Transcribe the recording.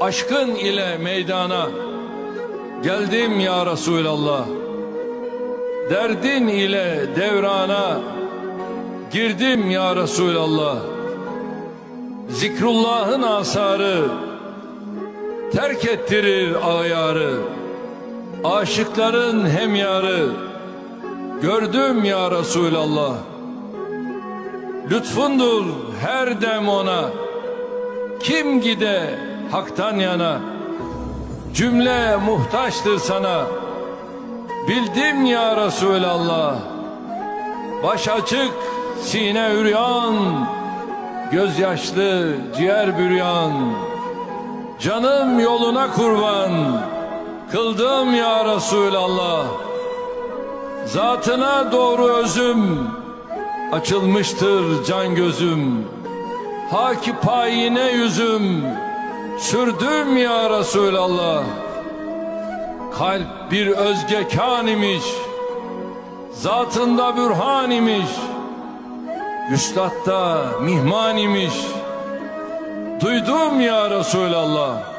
Aşkın ile meydana geldim ya Resulallah. Derdin ile devrana girdim ya Resulallah. Zikrullah'ın asarı terk ettirir ağyarı. Aşıkların hemyarı gördüm ya Resulallah. Lütfundur her dem ona, kim gide haktan yana. Cümle muhtaçtır sana, bildim ya Resulallah. Baş açık, sine üryan, gözyaşlı, ciğer büryan. Canım yoluna kurban, kıldım ya Resulallah. Zatına doğru özüm, açılmıştır can gözüm. Haki payine yüzüm, sürdüm ya Resulallah. Kalp bir özge kân imiş, zatında bürhan imiş, üstadda mihman imiş. Duydum ya Resulallah.